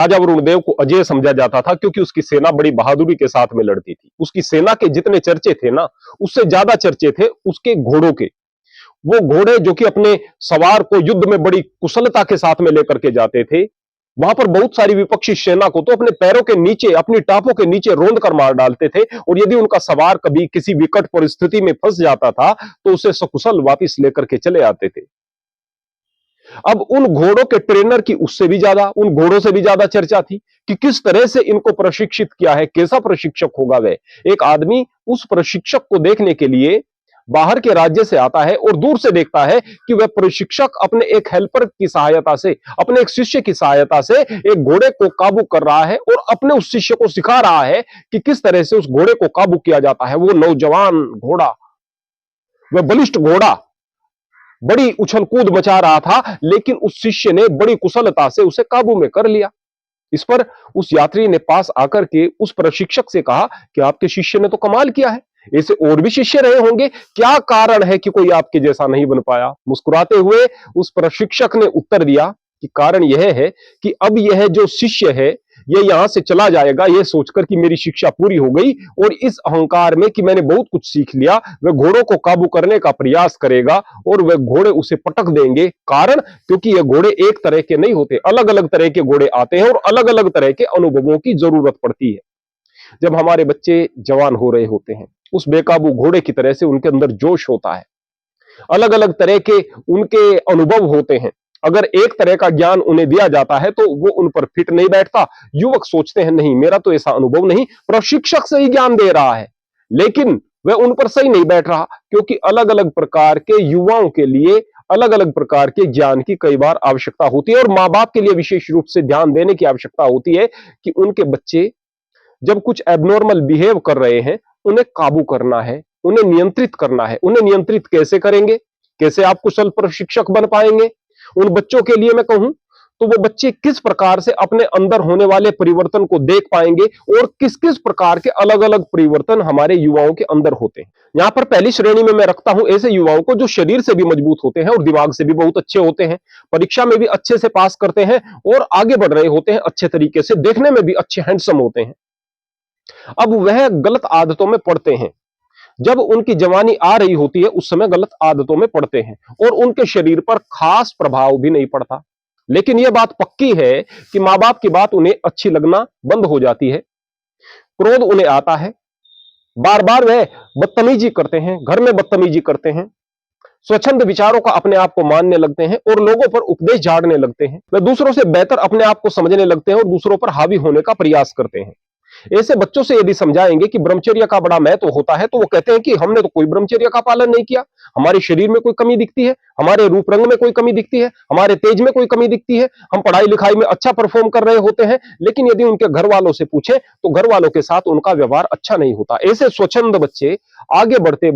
राजा वरुणदेव को अजेय समझा जाता था क्योंकि उसकी सेना बड़ी बहादुरी के साथ में लड़ती थी। उसकी सेना के जितने चर्चे थे ना, उससे ज्यादा चर्चे थे उसके घोड़ों के। वो घोड़े जो कि अपने सवार को युद्ध में बड़ी कुशलता के साथ में लेकर के जाते थे। वहां पर बहुत सारी विपक्षी सेना को तो अपने पैरों के नीचे, अपनी टापों के नीचे रोंद कर मार डालते थे, और यदि उनका सवार कभी किसी विकट परिस्थिति में फंस जाता था तो उसे सकुशल वापस लेकर के चले आते थे। अब उन घोड़ों के ट्रेनर की उससे भी ज्यादा, उन घोड़ों से भी ज्यादा चर्चा थी कि किस तरह से इनको प्रशिक्षित किया है, कैसा प्रशिक्षक होगा वह। एक आदमी उस प्रशिक्षक को देखने के लिए बाहर के राज्य से आता है और दूर से देखता है कि वह प्रशिक्षक अपने एक हेल्पर की सहायता से, अपने एक शिष्य की सहायता से एक घोड़े को काबू कर रहा है और अपने उस शिष्य को सिखा रहा है कि किस तरह से उस घोड़े को काबू किया जाता है। वो नौजवान घोड़ा, वह बलिष्ठ घोड़ा बड़ी उछल कूद मचा रहा था, लेकिन उस शिष्य ने बड़ी कुशलता से उसे काबू में कर लिया। इस पर उस यात्री ने पास आकर के उस प्रशिक्षक से कहा कि आपके शिष्य ने तो कमाल किया है, ऐसे और भी शिष्य रहे होंगे, क्या कारण है कि कोई आपके जैसा नहीं बन पाया। मुस्कुराते हुए उस प्रशिक्षक ने उत्तर दिया कि कारण यह है कि अब यह जो शिष्य है ये यहां से चला जाएगा यह सोचकर कि मेरी शिक्षा पूरी हो गई, और इस अहंकार में कि मैंने बहुत कुछ सीख लिया, वह घोड़ों को काबू करने का प्रयास करेगा और वह घोड़े उसे पटक देंगे। कारण, क्योंकि ये घोड़े एक तरह के नहीं होते, अलग अलग तरह के घोड़े आते हैं और अलग अलग तरह के अनुभवों की जरूरत पड़ती है। जब हमारे बच्चे जवान हो रहे होते हैं, उस बेकाबू घोड़े की तरह से उनके अंदर जोश होता है, अलग अलग तरह के उनके अनुभव होते हैं। अगर एक तरह का ज्ञान उन्हें दिया जाता है तो वो उन पर फिट नहीं बैठता। युवक सोचते हैं नहीं, मेरा तो ऐसा अनुभव नहीं, प्रशिक्षक सही ज्ञान दे रहा है, लेकिन वह उन पर सही नहीं बैठ रहा, क्योंकि अलग अलग प्रकार के युवाओं के लिए अलग अलग प्रकार के ज्ञान की कई बार आवश्यकता होती है, और मां बाप के लिए विशेष रूप से ध्यान देने की आवश्यकता होती है कि उनके बच्चे जब कुछ एबनॉर्मल बिहेव कर रहे हैं, उन्हें काबू करना है, उन्हें नियंत्रित करना है। उन्हें नियंत्रित कैसे करेंगे, कैसे आप कुशल प्रशिक्षक बन पाएंगे उन बच्चों के लिए मैं कहूं तो वो बच्चे किस प्रकार से अपने अंदर होने वाले परिवर्तन को देख पाएंगे, और किस किस प्रकार के अलग अलग परिवर्तन हमारे युवाओं के अंदर होते हैं। यहां पर पहली श्रेणी में मैं रखता हूं ऐसे युवाओं को जो शरीर से भी मजबूत होते हैं और दिमाग से भी बहुत अच्छे होते हैं, परीक्षा में भी अच्छे से पास करते हैं और आगे बढ़ रहे होते हैं अच्छे तरीके से, देखने में भी अच्छे हैंडसम होते हैं। अब वह गलत आदतों में पड़ते हैं, जब उनकी जवानी आ रही होती है उस समय गलत आदतों में पड़ते हैं और उनके शरीर पर खास प्रभाव भी नहीं पड़ता। लेकिन यह बात पक्की है कि मां बाप की बात उन्हें अच्छी लगना बंद हो जाती है, क्रोध उन्हें आता है, बार बार वह बदतमीजी करते हैं, घर में बदतमीजी करते हैं, स्वच्छंद विचारों का अपने आप को मानने लगते हैं और लोगों पर उपदेश झाड़ने लगते हैं। वे दूसरों से बेहतर अपने आप को समझने लगते हैं और दूसरों पर हावी होने का प्रयास करते हैं। ऐसे बच्चों से यदि समझाएंगे कि ब्रह्मचर्य का बड़ा महत्व होता है तो वो कहते हैं कि हमने तो कोई ब्रह्मचर्य का पालन नहीं किया, हमारे शरीर में कोई कमी दिखती है, हमारे रूप रंग में कोई कमी दिखती है, हमारे तेज में कोई कमी दिखती है, हम पढ़ाई लिखाई में अच्छा परफॉर्म कर रहे होते हैं, लेकिन यदि उनके घर वालों से पूछे तो घर वालों के साथ उनका व्यवहार अच्छा नहीं होता। ऐसे स्वच्छंद बच्चे आगे बढ़ते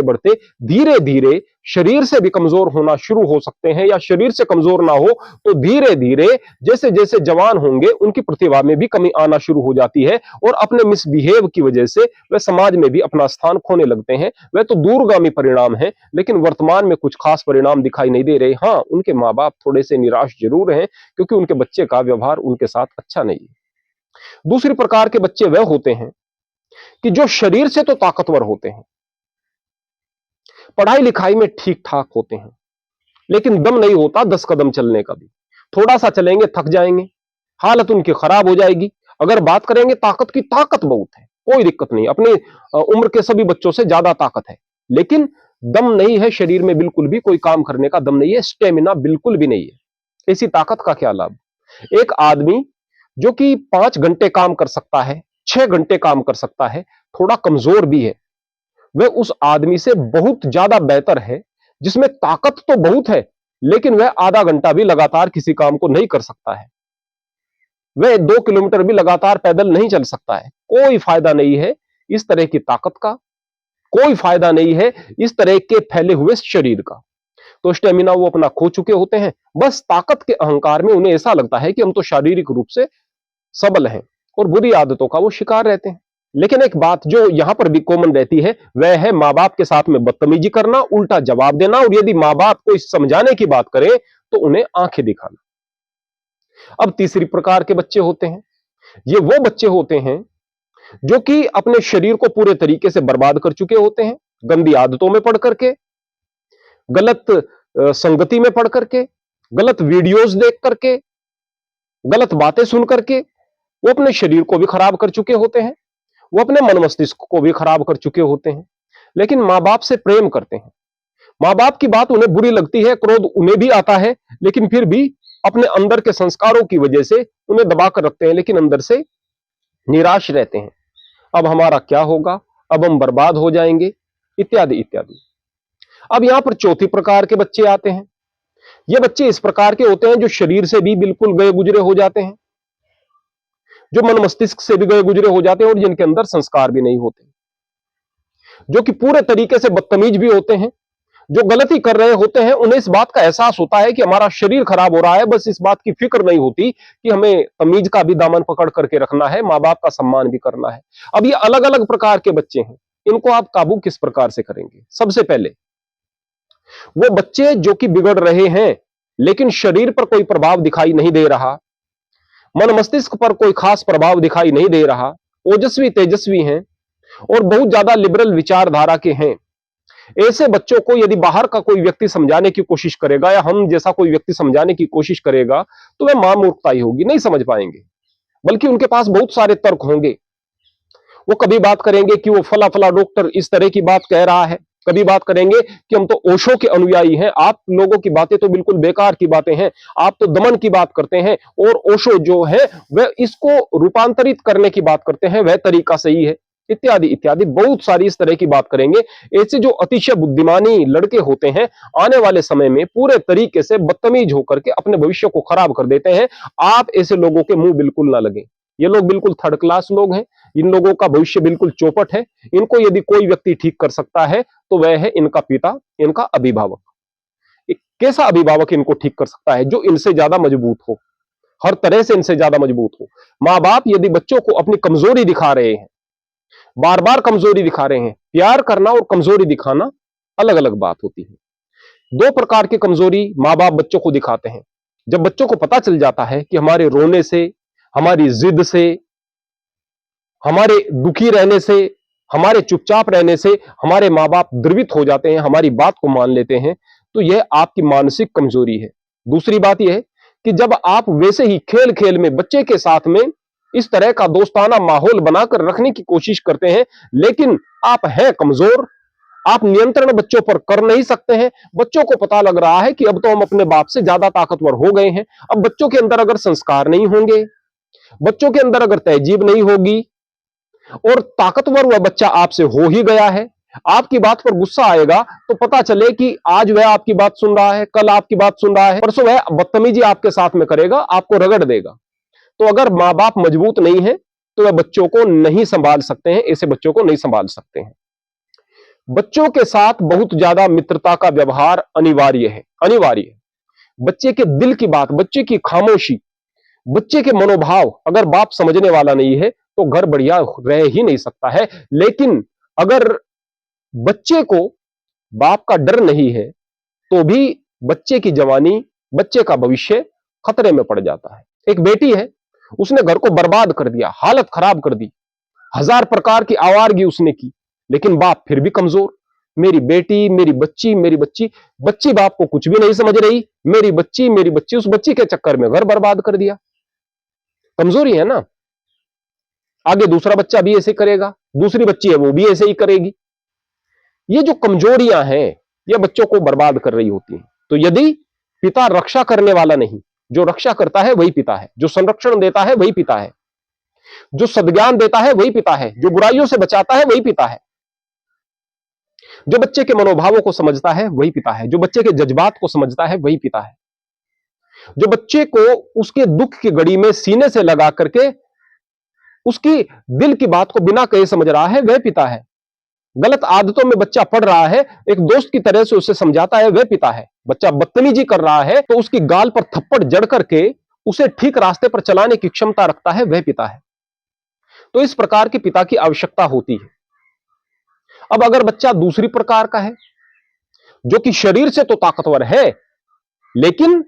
बढ़ते धीरे धीरे शरीर से भी कमजोर होना शुरू हो सकते हैं, या शरीर से कमजोर ना हो तो धीरे धीरे जैसे जैसे जवान होंगे उनकी प्रतिभा में भी कमी आना शुरू हो जाती है, और अपने मिसबिहेव की वजह से वे समाज में भी अपना स्थान खोने लगते हैं। वे तो दूरगामी परिणाम है, लेकिन वर्तमान में कुछ खास परिणाम दिखाई नहीं दे रहे। हाँ, उनके माँ बाप थोड़े से निराश जरूर हैं क्योंकि उनके बच्चे का व्यवहार उनके साथ अच्छा नहीं है। दूसरी प्रकार के बच्चे वह होते हैं कि जो शरीर से तो ताकतवर होते हैं, पढ़ाई लिखाई में ठीक ठाक होते हैं, लेकिन दम नहीं होता 10 कदम चलने का भी। थोड़ा सा चलेंगे थक जाएंगे, हालत उनकी खराब हो जाएगी। अगर बात करेंगे ताकत की, ताकत बहुत है, कोई दिक्कत नहीं, अपनी उम्र के सभी बच्चों से ज्यादा ताकत है, लेकिन दम नहीं है शरीर में, बिल्कुल भी कोई काम करने का दम नहीं है, स्टेमिना बिल्कुल भी नहीं है। ऐसी ताकत का क्या लाभ। एक आदमी जो कि 5 घंटे काम कर सकता है, 6 घंटे काम कर सकता है, थोड़ा कमजोर भी है, वह उस आदमी से बहुत ज्यादा बेहतर है जिसमें ताकत तो बहुत है लेकिन वह आधा घंटा भी लगातार किसी काम को नहीं कर सकता है, वह 2 किलोमीटर भी लगातार पैदल नहीं चल सकता है। कोई फायदा नहीं है इस तरह की ताकत का, कोई फायदा नहीं है इस तरह के फैले हुए शरीर का। तो स्टेमिना वो अपना खो चुके होते हैं, बस ताकत के अहंकार में उन्हें ऐसा लगता है कि हम तो शारीरिक रूप से सबल हैं, और बुरी आदतों का वो शिकार रहते हैं। लेकिन एक बात जो यहां पर भी कॉमन रहती है वह है मां बाप के साथ में बदतमीजी करना, उल्टा जवाब देना, और यदि मां बाप को इस समझाने की बात करें तो उन्हें आंखें दिखाना। अब तीसरी प्रकार के बच्चे होते हैं, ये वो बच्चे होते हैं जो कि अपने शरीर को पूरे तरीके से बर्बाद कर चुके होते हैं, गंदी आदतों में पड़ करके, गलत संगति में पड़ करके, गलत वीडियोस देख करके, गलत बातें सुन करके वो अपने शरीर को भी खराब कर चुके होते हैं, वो अपने मन मस्तिष्क को भी खराब कर चुके होते हैं, लेकिन मां बाप से प्रेम करते हैं। मां बाप की बात उन्हें बुरी लगती है, क्रोध उन्हें भी आता है, लेकिन फिर भी अपने अंदर के संस्कारों की वजह से उन्हें दबा कर रखते हैं, लेकिन अंदर से निराश रहते हैं। अब हमारा क्या होगा, अब हम बर्बाद हो जाएंगे, इत्यादि इत्यादि। अब यहां पर चौथी प्रकार के बच्चे आते हैं। ये बच्चे इस प्रकार के होते हैं जो शरीर से भी बिल्कुल गए गुजरे हो जाते हैं, जो मन मस्तिष्क से भी गए गुजरे हो जाते हैं और जिनके अंदर संस्कार भी नहीं होते, जो कि पूरे तरीके से बदतमीज भी होते हैं, जो गलती कर रहे होते हैं। उन्हें इस बात का एहसास होता है कि हमारा शरीर खराब हो रहा है, बस इस बात की फिक्र नहीं होती कि हमें तमीज का भी दामन पकड़ करके रखना है, मां बाप का सम्मान भी करना है। अब ये अलग अलग प्रकार के बच्चे हैं, इनको आप काबू किस प्रकार से करेंगे? सबसे पहले वो बच्चे जो कि बिगड़ रहे हैं लेकिन शरीर पर कोई प्रभाव दिखाई नहीं दे रहा, मन मस्तिष्क पर कोई खास प्रभाव दिखाई नहीं दे रहा, ओजस्वी तेजस्वी हैं और बहुत ज्यादा लिबरल विचारधारा के हैं। ऐसे बच्चों को यदि बाहर का कोई व्यक्ति समझाने की कोशिश करेगा या हम जैसा कोई व्यक्ति समझाने की कोशिश करेगा तो वह महामूर्खताई होगी, नहीं समझ पाएंगे। बल्कि उनके पास बहुत सारे तर्क होंगे। वो कभी बात करेंगे कि वो फला फला डॉक्टर इस तरह की बात कह रहा है, कभी बात करेंगे कि हम तो ओशो के अनुयायी हैं, आप लोगों की बातें तो बिल्कुल बेकार की बातें हैं, आप तो दमन की बात करते हैं और ओशो जो है वह इसको रूपांतरित करने की बात करते हैं, वह तरीका सही है, इत्यादि इत्यादि। बहुत सारी इस तरह की बात करेंगे। ऐसे जो अतिशय बुद्धिमानी लड़के होते हैं आने वाले समय में पूरे तरीके से बदतमीज होकर के अपने भविष्य को खराब कर देते हैं। आप ऐसे लोगों के मुंह बिल्कुल ना लगे। ये लोग बिल्कुल थर्ड क्लास लोग हैं, इन लोगों का भविष्य बिल्कुल चौपट है। इनको यदि कोई व्यक्ति ठीक कर सकता है तो वह है इनका पिता, इनका अभिभावक। एक कैसा अभिभावक इनको ठीक कर सकता है? जो इनसे ज्यादा मजबूत हो, हर तरह से इनसे ज्यादा मजबूत हो। मां बाप यदि बच्चों को अपनी कमजोरी दिखा रहे हैं, बार बार कमजोरी दिखा रहे हैं, प्यार करना और कमजोरी दिखाना अलग अलग बात होती है। दो प्रकार की कमजोरी मां बाप बच्चों को दिखाते हैं। जब बच्चों को पता चल जाता है कि हमारे रोने से, हमारी जिद से, हमारे दुखी रहने से, हमारे चुपचाप रहने से हमारे मां बाप द्रवित हो जाते हैं, हमारी बात को मान लेते हैं, तो यह आपकी मानसिक कमजोरी है। दूसरी बात यह है कि जब आप वैसे ही खेल खेल में बच्चे के साथ में इस तरह का दोस्ताना माहौल बनाकर रखने की कोशिश करते हैं, लेकिन आप हैं कमजोर, आप नियंत्रण बच्चों पर कर नहीं सकते हैं। बच्चों को पता लग रहा है कि अब तो हम अपने बाप से ज्यादा ताकतवर हो गए हैं। अब बच्चों के अंदर अगर संस्कार नहीं होंगे, बच्चों के अंदर अगर तहजीब नहीं होगी और ताकतवर वह बच्चा आपसे हो ही गया है, आपकी बात पर गुस्सा आएगा तो पता चले कि आज वह आपकी बात सुन रहा है, कल आपकी बात सुन रहा है, परसों वह बदतमीजी आपके साथ में करेगा, आपको रगड़ देगा। तो अगर मां बाप मजबूत नहीं है तो वह बच्चों को नहीं संभाल सकते हैं, ऐसे बच्चों को नहीं संभाल सकते हैं। बच्चों के साथ बहुत ज्यादा मित्रता का व्यवहार अनिवार्य है, अनिवार्य है। बच्चे के दिल की बात, बच्चे की खामोशी, बच्चे के मनोभाव अगर बाप समझने वाला नहीं है तो घर बढ़िया रह ही नहीं सकता है। लेकिन अगर बच्चे को बाप का डर नहीं है तो भी बच्चे की जवानी, बच्चे का भविष्य खतरे में पड़ जाता है। एक बेटी है, उसने घर को बर्बाद कर दिया, हालत खराब कर दी, हजार प्रकार की आवारगी उसने की, लेकिन बाप फिर भी कमजोर। मेरी बेटी, मेरी बच्ची, मेरी बच्ची, बच्ची बाप को कुछ भी नहीं समझ रही, मेरी बच्ची, मेरी बच्ची, उस बच्ची के चक्कर में घर बर्बाद कर दिया। कमजोरी है ना। आगे दूसरा बच्चा भी ऐसे करेगा, दूसरी बच्ची है वो भी ऐसे ही करेगी। ये जो कमजोरियां हैं ये बच्चों को बर्बाद कर रही होती हैं। तो यदि पिता रक्षा करने वाला नहीं, जो रक्षा करता है वही पिता है, जो संरक्षण देता है वही पिता है, जो सद्ज्ञान देता है वही पिता है, जो बुराइयों से बचाता है वही पिता है, जो बच्चे के मनोभावों को समझता है वही पिता है, जो बच्चे के जज्बात को समझता है वही पिता है, जो बच्चे को उसके दुख की घड़ी में सीने से लगा करके उसकी दिल की बात को बिना कहे समझ रहा है वह पिता है। गलत आदतों में बच्चा पड़ रहा है, एक दोस्त की तरह से उसे समझाता है वह पिता है। बच्चा बदतमीजी कर रहा है तो उसकी गाल पर थप्पड़ जड़ करके उसे ठीक रास्ते पर चलाने की क्षमता रखता है वह पिता है। तो इस प्रकार के पिता की आवश्यकता होती है। अब अगर बच्चा दूसरी प्रकार का है जो कि शरीर से तो ताकतवर है लेकिन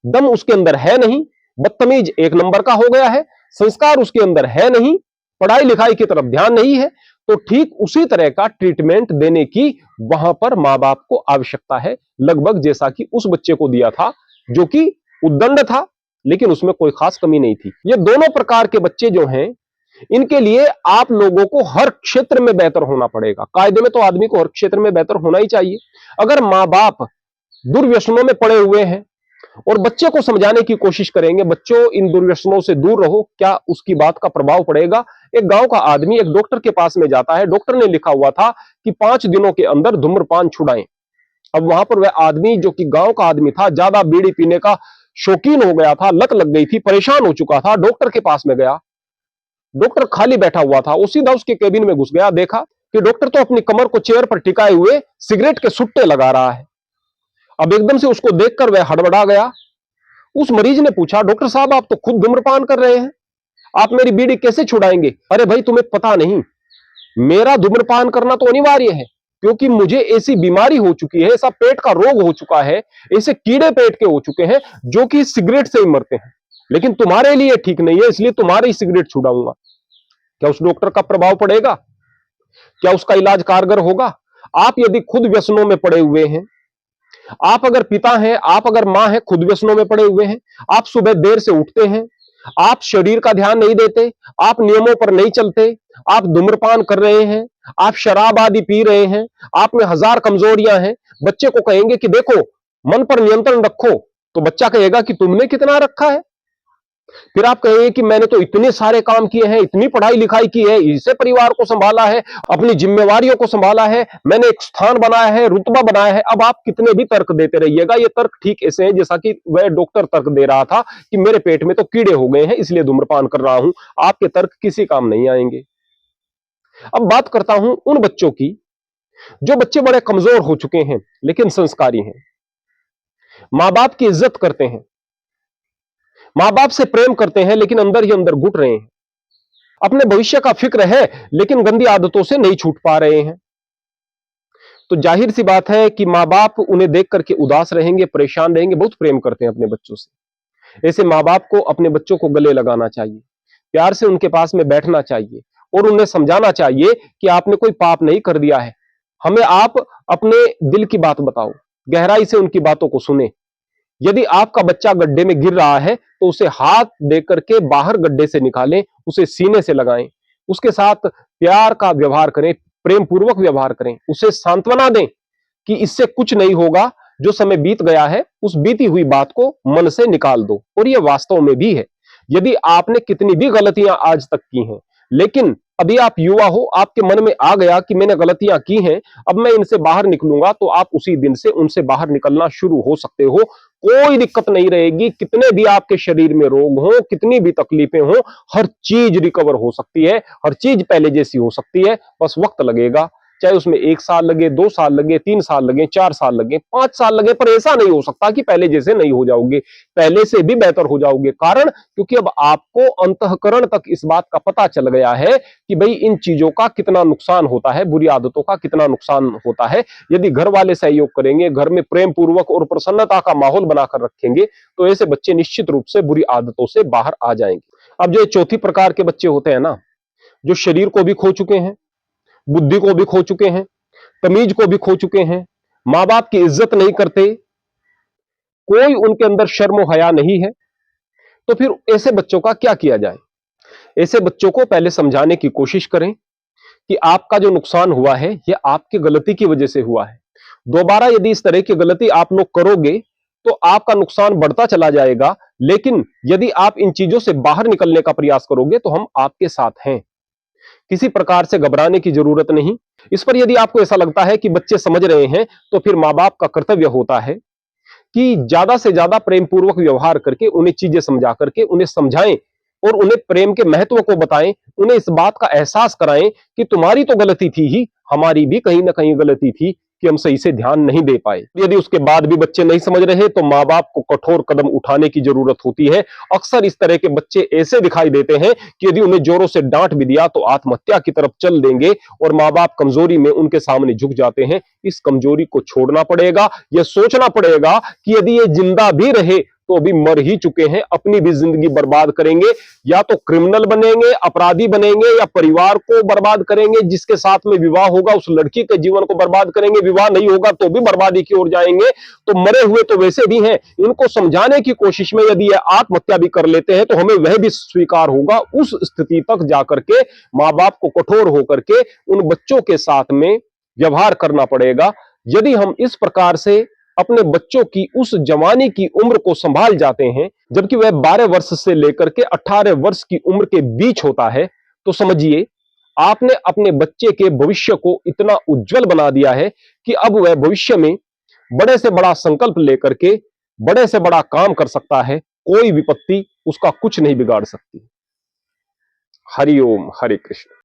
दम उसके अंदर है नहीं, बदतमीज एक नंबर का हो गया है, संस्कार उसके अंदर है नहीं, पढ़ाई लिखाई की तरफ ध्यान नहीं है, तो ठीक उसी तरह का ट्रीटमेंट देने की वहां पर मां बाप को आवश्यकता है, लगभग जैसा कि उस बच्चे को दिया था जो कि उद्दंड था, लेकिन उसमें कोई खास कमी नहीं थी। ये दोनों प्रकार के बच्चे जो हैं, इनके लिए आप लोगों को हर क्षेत्र में बेहतर होना पड़ेगा। कायदे में तो आदमी को हर क्षेत्र में बेहतर होना ही चाहिए। अगर मां बाप दुर्व्यसनों में पड़े हुए हैं और बच्चे को समझाने की कोशिश करेंगे, बच्चों इन दुर्व्यसनों से दूर रहो, क्या उसकी बात का प्रभाव पड़ेगा? एक गांव का आदमी एक डॉक्टर के पास में जाता है, डॉक्टर ने लिखा हुआ था कि 5 दिनों के अंदर धूम्रपान छुड़ाएं। अब वहां पर वह आदमी जो कि गांव का आदमी था, ज्यादा बीड़ी पीने का शौकीन हो गया था, लत लग गई थी, परेशान हो चुका था, डॉक्टर के पास में गया। डॉक्टर खाली बैठा हुआ था, वो सीधा उसके केबिन में घुस गया, देखा कि डॉक्टर तो अपनी कमर को चेयर पर टिकाए हुए सिगरेट के सुट्टे लगा रहा है। अब एकदम से उसको देखकर वह हड़बड़ा गया। उस मरीज ने पूछा, डॉक्टर साहब आप तो खुद धूम्रपान कर रहे हैं, आप मेरी बीड़ी कैसे छुड़ाएंगे? अरे भाई तुम्हें पता नहीं, मेरा धूम्रपान करना तो अनिवार्य है, क्योंकि मुझे ऐसी बीमारी हो चुकी है, ऐसा पेट का रोग हो चुका है, ऐसे कीड़े पेट के हो चुके हैं जो कि सिगरेट से ही मरते हैं, लेकिन तुम्हारे लिए ठीक नहीं है, इसलिए तुम्हारी सिगरेट छुड़ाऊंगा। क्या उस डॉक्टर का प्रभाव पड़ेगा? क्या उसका इलाज कारगर होगा? आप यदि खुद व्यसनों में पड़े हुए हैं, आप अगर पिता हैं, आप अगर मां हैं, खुद व्यसनों में पड़े हुए हैं, आप सुबह देर से उठते हैं, आप शरीर का ध्यान नहीं देते, आप नियमों पर नहीं चलते, आप धूम्रपान कर रहे हैं, आप शराब आदि पी रहे हैं, आप में हजार कमजोरियां हैं, बच्चे को कहेंगे कि देखो मन पर नियंत्रण रखो, तो बच्चा कहेगा कि तुमने कितना रखा है? फिर आप कहेंगे कि मैंने तो इतने सारे काम किए हैं, इतनी पढ़ाई लिखाई की है, इसे परिवार को संभाला है, अपनी जिम्मेवारियों को संभाला है, मैंने एक स्थान बनाया है, रुतबा बनाया है। अब आप कितने भी तर्क देते रहिएगा, ये तर्क ठीक ऐसे हैं जैसा कि वह डॉक्टर तर्क दे रहा था कि मेरे पेट में तो कीड़े हो गए हैं इसलिए धूम्रपान कर रहा हूं। आपके तर्क किसी काम नहीं आएंगे। अब बात करता हूं उन बच्चों की जो बच्चे बड़े कमजोर हो चुके हैं लेकिन संस्कारी हैं, मां बाप की इज्जत करते हैं, मां बाप से प्रेम करते हैं, लेकिन अंदर ही अंदर घुट रहे हैं, अपने भविष्य का फिक्र है लेकिन गंदी आदतों से नहीं छूट पा रहे हैं। तो जाहिर सी बात है कि मां बाप उन्हें देख करके उदास रहेंगे, परेशान रहेंगे, बहुत प्रेम करते हैं अपने बच्चों से। ऐसे मां बाप को अपने बच्चों को गले लगाना चाहिए, प्यार से उनके पास में बैठना चाहिए और उन्हें समझाना चाहिए कि आपने कोई पाप नहीं कर दिया है, हमें आप अपने दिल की बात बताओ, गहराई से उनकी बातों को सुने। यदि आपका बच्चा गड्ढे में गिर रहा है तो उसे हाथ दे करके बाहर गड्ढे से निकालें, उसे सीने से लगाएं, उसके साथ प्यार का व्यवहार करें, प्रेम पूर्वक व्यवहार करें, उसे सांत्वना दें कि इससे कुछ नहीं होगा, जो समय बीत गया है उस बीती हुई बात को मन से निकाल दो। और यह वास्तव में भी है। यदि आपने कितनी भी गलतियां आज तक की हैं, लेकिन अभी आप युवा हो, आपके मन में आ गया कि मैंने गलतियां की हैं, अब मैं इनसे बाहर निकलूंगा, तो आप उसी दिन से उनसे बाहर निकलना शुरू हो सकते हो। कोई दिक्कत नहीं रहेगी, कितने भी आपके शरीर में रोग हो, कितनी भी तकलीफें हो, हर चीज रिकवर हो सकती है, हर चीज पहले जैसी हो सकती है, बस वक्त लगेगा। चाहे उसमें 1 साल लगे, 2 साल लगे, 3 साल लगे, 4 साल लगे, 5 साल लगे, पर ऐसा नहीं हो सकता कि पहले जैसे नहीं हो जाओगे, पहले से भी बेहतर हो जाओगे। कारण क्योंकि अब आपको अंतःकरण तक इस बात का पता चल गया है कि भाई इन चीजों का कितना नुकसान होता है, बुरी आदतों का कितना नुकसान होता है। यदि घर वाले सहयोग करेंगे, घर में प्रेम पूर्वक और प्रसन्नता का माहौल बनाकर रखेंगे, तो ऐसे बच्चे निश्चित रूप से बुरी आदतों से बाहर आ जाएंगे। अब जो चौथी प्रकार के बच्चे होते हैं ना, जो शरीर को भी खो चुके हैं, बुद्धि को भी खो चुके हैं, तमीज को भी खो चुके हैं, मां बाप की इज्जत नहीं करते, कोई उनके अंदर शर्म हया नहीं है, तो फिर ऐसे बच्चों का क्या किया जाए? ऐसे बच्चों को पहले समझाने की कोशिश करें कि आपका जो नुकसान हुआ है यह आपकी गलती की वजह से हुआ है। दोबारा यदि इस तरह की गलती आप लोग करोगे तो आपका नुकसान बढ़ता चला जाएगा, लेकिन यदि आप इन चीजों से बाहर निकलने का प्रयास करोगे तो हम आपके साथ हैं। किसी प्रकार से घबराने की जरूरत नहीं। इस पर यदि आपको ऐसा लगता है कि बच्चे समझ रहे हैं, तो फिर मां बाप का कर्तव्य होता है कि ज्यादा से ज्यादा प्रेम पूर्वक व्यवहार करके उन्हें चीजें समझा करके उन्हें समझाएं और उन्हें प्रेम के महत्व को बताएं, उन्हें इस बात का एहसास कराएं कि तुम्हारी तो गलती थी ही, हमारी भी कहीं ना कहीं गलती थी कि हम सही से ध्यान नहीं दे पाए। यदि उसके बाद भी बच्चे नहीं समझ रहे तो माँ बाप को कठोर कदम उठाने की जरूरत होती है। अक्सर इस तरह के बच्चे ऐसे दिखाई देते हैं कि यदि उन्हें जोरों से डांट भी दिया तो आत्महत्या की तरफ चल देंगे और माँ बाप कमजोरी में उनके सामने झुक जाते हैं। इस कमजोरी को छोड़ना पड़ेगा, यह सोचना पड़ेगा कि यदि ये जिंदा भी रहे तो अभी मर ही चुके हैं, अपनी भी जिंदगी बर्बाद करेंगे, या तो क्रिमिनल बनेंगे, अपराधी बनेंगे, या परिवार को बर्बाद करेंगे, जिसके साथ में विवाह होगा उस लड़की के जीवन को बर्बाद करेंगे, विवाह नहीं होगा तो भी बर्बादी की ओर जाएंगे। तो मरे हुए तो वैसे भी हैं, इनको समझाने की कोशिश में यदि ये आत्महत्या भी कर लेते हैं तो हमें वह भी स्वीकार होगा। उस स्थिति तक जाकर के मां बाप को कठोर होकर के उन बच्चों के साथ में व्यवहार करना पड़ेगा। यदि हम इस प्रकार से अपने बच्चों की उस जवानी की उम्र को संभाल जाते हैं, जबकि वह 12 वर्ष से लेकर के 18 वर्ष की उम्र के बीच होता है, तो समझिए आपने अपने बच्चे के भविष्य को इतना उज्जवल बना दिया है कि अब वह भविष्य में बड़े से बड़ा संकल्प लेकर के बड़े से बड़ा काम कर सकता है। कोई विपत्ति उसका कुछ नहीं बिगाड़ सकती। हरि ओम, हरे कृष्ण।